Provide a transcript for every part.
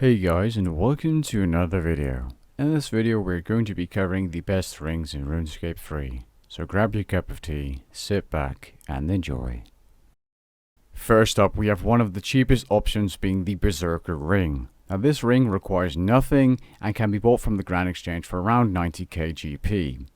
Hey guys, and welcome to another video. In this video we're going to be covering the best rings in RuneScape 3. So grab your cup of tea, sit back and enjoy. First up, we have one of the cheapest options being the Berserker ring. Now this ring requires nothing and can be bought from the Grand Exchange for around 90k GP.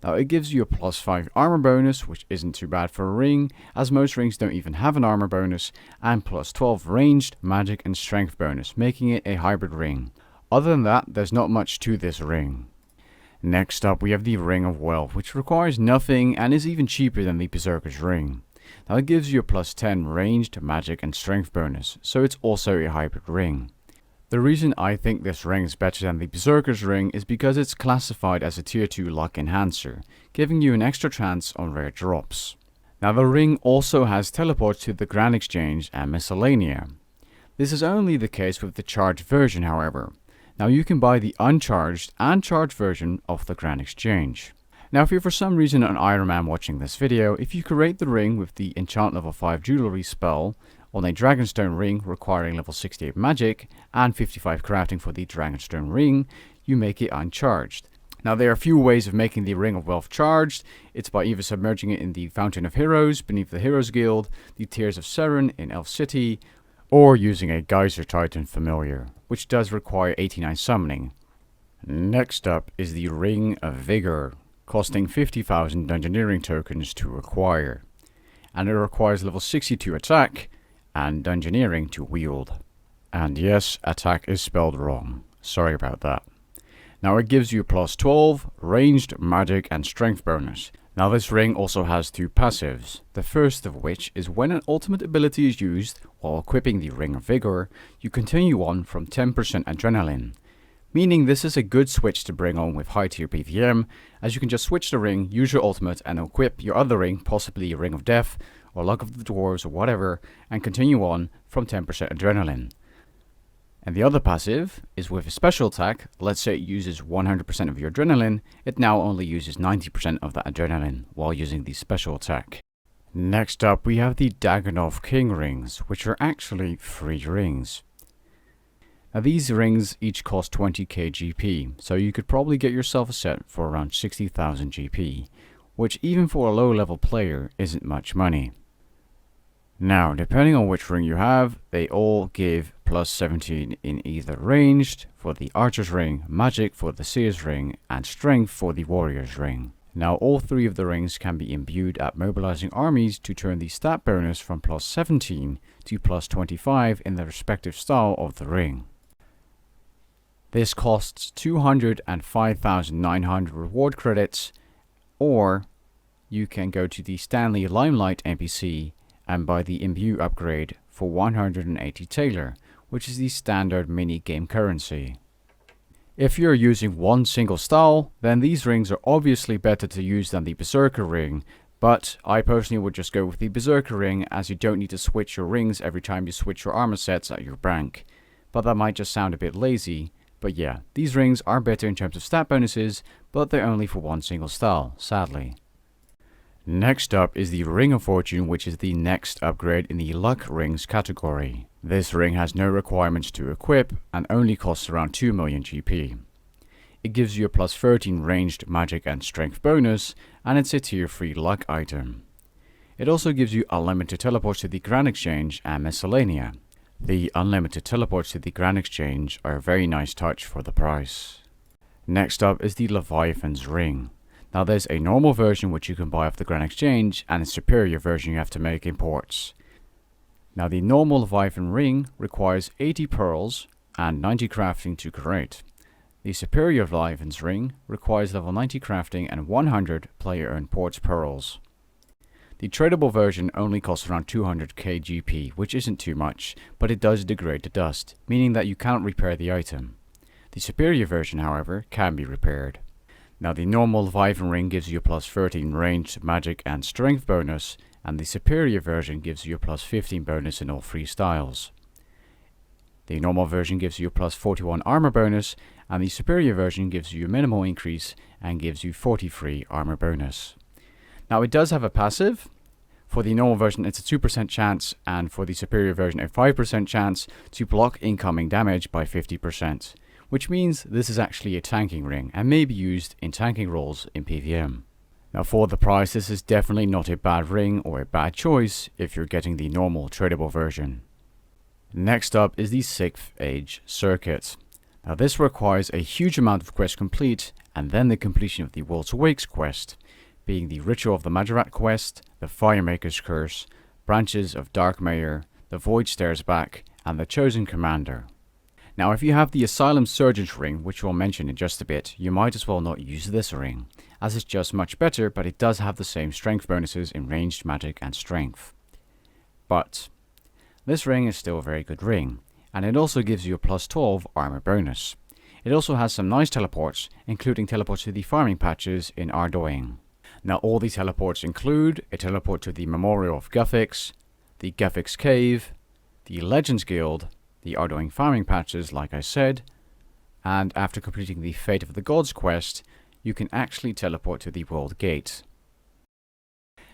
Now it gives you a +5 armor bonus, which isn't too bad for a ring, as most rings don't even have an armor bonus, and +12 ranged, magic and strength bonus, making it a hybrid ring. Other than that, there's not much to this ring. Next up, we have the Ring of Wealth, which requires nothing and is even cheaper than the Berserker's ring. Now it gives you a +10 ranged, magic and strength bonus, so it's also a hybrid ring. The reason I think this ring is better than the Berserker's ring is because it's classified as a tier 2 luck enhancer, giving you an extra chance on rare drops. Now the ring also has teleports to the Grand Exchange and Miscellanea. This is only the case with the charged version, however. Now you can buy the uncharged and charged version of the Grand Exchange. Now if you're for some reason an Iron Man watching this video, if you create the ring with the enchant level 5 jewelry spell on a Dragonstone ring requiring level 68 magic and 55 crafting for the Dragonstone ring, you make it uncharged. Now there are a few ways of making the Ring of Wealth charged. It's by either submerging it in the Fountain of Heroes beneath the Heroes Guild, the Tears of Seren in Elf City, or using a Geyser Titan familiar, which does require 89 summoning. Next up is the Ring of Vigor, costing 50,000 Dungeoneering tokens to acquire, and it requires level 62 attack and Dungeoneering to wield. And yes, attack is spelled wrong. Sorry about that. Now it gives you +12 ranged, magic and strength bonus. Now this ring also has two passives, the first of which is when an ultimate ability is used while equipping the Ring of Vigor, you continue on from 10% adrenaline. Meaning this is a good switch to bring on with high tier PvM, as you can just switch the ring, use your ultimate and equip your other ring, possibly a Ring of Death or Luck of the Dwarves or whatever, and continue on from 10% adrenaline. And the other passive is with a special attack. Let's say it uses 100% of your adrenaline, it now only uses 90% of that adrenaline while using the special attack. Next up we have the Dagannoth King rings, which are actually 3 rings. Now these rings each cost 20k GP, so you could probably get yourself a set for around 60,000 GP, which even for a low level player isn't much money. Now depending on which ring you have, they all give +17 in either ranged for the Archer's ring, magic for the Seer's ring, and strength for the Warrior's ring. Now all 3 of the rings can be imbued at mobilizing armies to turn the stat bonus from +17 to +25 in the respective style of the ring. This costs 205,900 reward credits, or you can go to the Stanley Limelight NPC and buy the Imbue upgrade for 180 Taylor, which is the standard mini game currency. If you're using one single style, then these rings are obviously better to use than the Berserker ring, but I personally would just go with the Berserker ring, as you don't need to switch your rings every time you switch your armor sets at your bank. But that might just sound a bit lazy. But yeah, these rings are better in terms of stat bonuses, but they're only for one single style, sadly. Next up is the Ring of Fortune, which is the next upgrade in the Luck Rings category. This ring has no requirements to equip and only costs around 2 million GP. It gives you a +13 ranged, magic and strength bonus, and it's a tier 3 luck item. It also gives you unlimited teleports to the Grand Exchange and Miscellanea. The unlimited teleports to the Grand Exchange are a very nice touch for the price. Next up is the Leviathan's ring. Now there's a normal version which you can buy off the Grand Exchange, and a superior version you have to make imports. Now the normal Leviathan ring requires 80 pearls and 90 crafting to create. The superior Leviathan's ring requires level 90 crafting and 100 player earned ports pearls. The tradable version only costs around 200k GP, which isn't too much, but it does degrade to dust, meaning that you cannot repair the item. The superior version, however, can be repaired. Now the normal Leviathan ring gives you a +13 ranged, magic and strength bonus, and the superior version gives you a +15 bonus in all 3 styles. The normal version gives you a +41 armor bonus, and the superior version gives you a minimal increase and gives you 43 armor bonus. Now it does have a passive, For the normal version, it's a 2% chance, and for the superior version, a 5% chance to block incoming damage by 50%, which means this is actually a tanking ring and may be used in tanking roles in PvM. Now for the price, this is definitely not a bad ring or a bad choice if you're getting the normal tradable version. Next up is the 6th Age Circuit. Now this requires a huge amount of quests complete and then the completion of the World's Wakes quest, being the Ritual of the Majorat quest, the Firemaker's Curse, Branches of Dark Mayor, the Void Stares Back, and the Chosen Commander. Now if you have the Asylum Surgeon's ring, which we'll mention in just a bit, you might as well not use this ring, as it's just much better, but it does have the same strength bonuses in ranged magic and strength. But this ring is still a very good ring, and it also gives you a plus 12 armor bonus. It also has some nice teleports, including teleports to the farming patches in Ardoing. Now all these teleports include a teleport to the Memorial of Guthix, the Guthix Cave, the Legends Guild, the Ardoing farming patches like I said, and after completing the Fate of the Gods quest, you can actually teleport to the World Gate.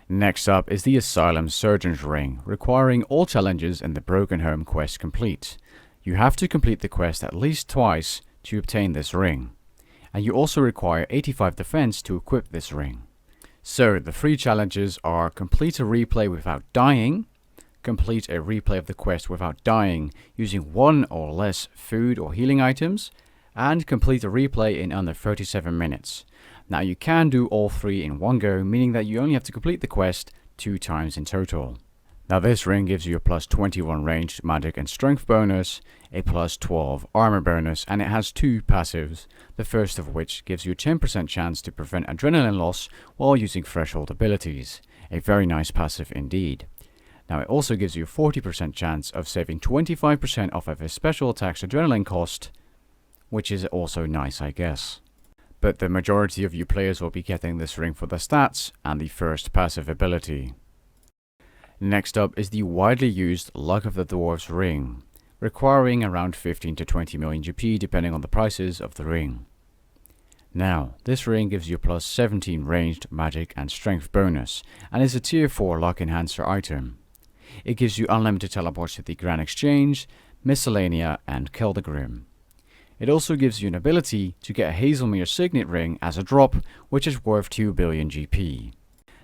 Next up is the Asylum Surgeon's Ring, requiring all challenges in the Broken Home quest complete. You have to complete the quest at least twice to obtain this ring, and you also require 85 defense to equip this ring. So the 3 challenges are complete a replay without dying, complete a replay of the quest without dying using 1 or less food or healing items, and complete a replay in under 37 minutes. Now you can do all 3 in one go, meaning that you only have to complete the quest 2 times in total. Now this ring gives you a plus 21 ranged magic and strength bonus, a plus 12 armor bonus, and it has 2 passives, the first of which gives you a 10% chance to prevent adrenaline loss while using threshold abilities. A very nice passive indeed. Now it also gives you a 40% chance of saving 25% off of a special attack's adrenaline cost, which is also nice I guess. But the majority of you players will be getting this ring for the stats and the first passive ability. Next up is the widely used Luck of the Dwarves ring, requiring around 15 to 20 million GP depending on the prices of the ring. Now, this ring gives you a plus 17 ranged magic and strength bonus, and is a tier 4 luck enhancer item. It gives you unlimited teleports to the Grand Exchange, Miscellanea, and Keldagrim. It also gives you an ability to get a HAZELMERES Signet ring as a drop, which is worth 2 billion GP.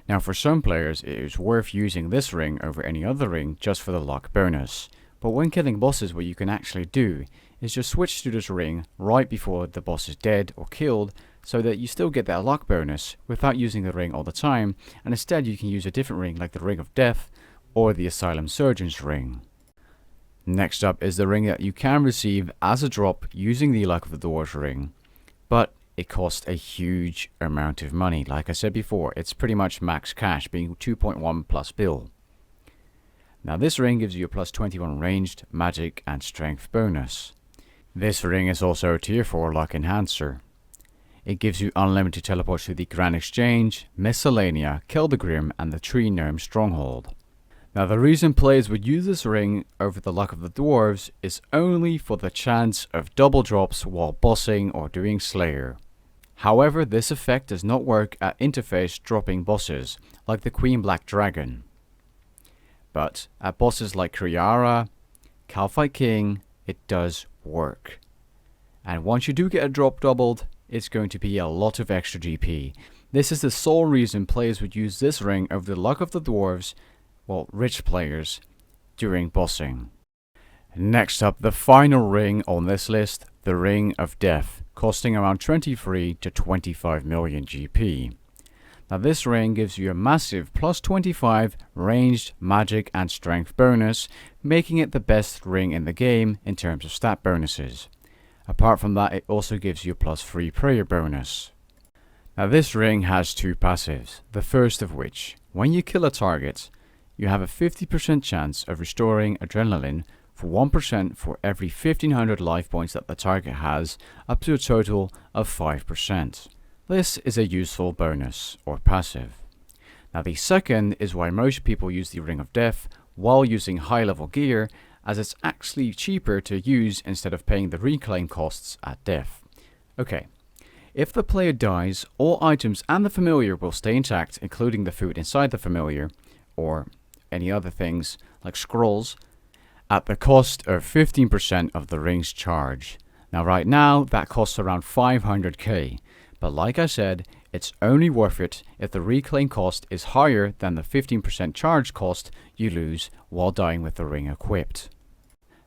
Now for some players it is worth using this ring over any other ring just for the luck bonus, but when killing bosses what you can actually do is just switch to this ring right before the boss is dead or killed, so that you still get that luck bonus without using the ring all the time, and instead you can use a different ring like the Ring of Death or the Asylum Surgeon's ring. Next up is the ring that you can receive as a drop using the Luck of the Dwarves ring, but it costs a huge amount of money. Like I said before, it's pretty much max cash, being 2.1 plus bill. Now this ring gives you a plus 21 ranged, magic and strength bonus. This ring is also a tier 4 luck enhancer. It gives you unlimited teleports to the Grand Exchange, Miscellanea, Keldagrim and the Tree Gnome Stronghold. Now the reason players would use this ring over the Luck of the Dwarves is only for the chance of double drops while bossing or doing Slayer. However, this effect does not work at interface dropping bosses, like the Queen Black Dragon. But at bosses like Kriara, Kalphite King, it does work. And once you do get a drop doubled, it's going to be a lot of extra GP. This is the sole reason players would use this ring over the Luck of the Dwarves, well, rich players, during bossing. Next up, the final ring on this list, the Ring of Death, costing around 23 to 25 million GP. Now this ring gives you a massive plus 25 ranged, magic and strength bonus, making it the best ring in the game in terms of stat bonuses. Apart from that, it also gives you a plus 3 prayer bonus. Now this ring has 2 passives, the first of which, when you kill a target, you have a 50% chance of restoring adrenaline for 1% for every 1500 life points that the target has, up to a total of 5%. This is a useful bonus, or passive. Now the second is why most people use the Ring of Death while using high level gear, as it's actually cheaper to use instead of paying the reclaim costs at death. Okay, if the player dies, all items and the familiar will stay intact, including the food inside the familiar, or any other things like scrolls at the cost of 15% of the ring's charge. Now right now that costs around 500k, but like I said, it's only worth it if the reclaim cost is higher than the 15% charge cost you lose while dying with the ring equipped.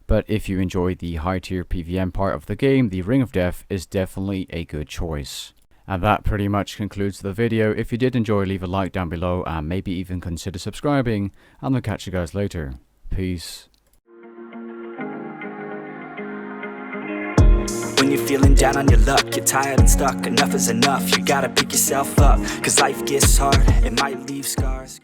But if you enjoy the high tier PvM part of the game, the Ring of Death is definitely a good choice. And that pretty much concludes the video. If you did enjoy, leave a like down below and maybe even consider subscribing, and I'll catch you guys later. Peace. When you're feeling down on your luck, you're tired and stuck, enough is enough. You gotta pick yourself up, cause life gets hard, it might leave scars.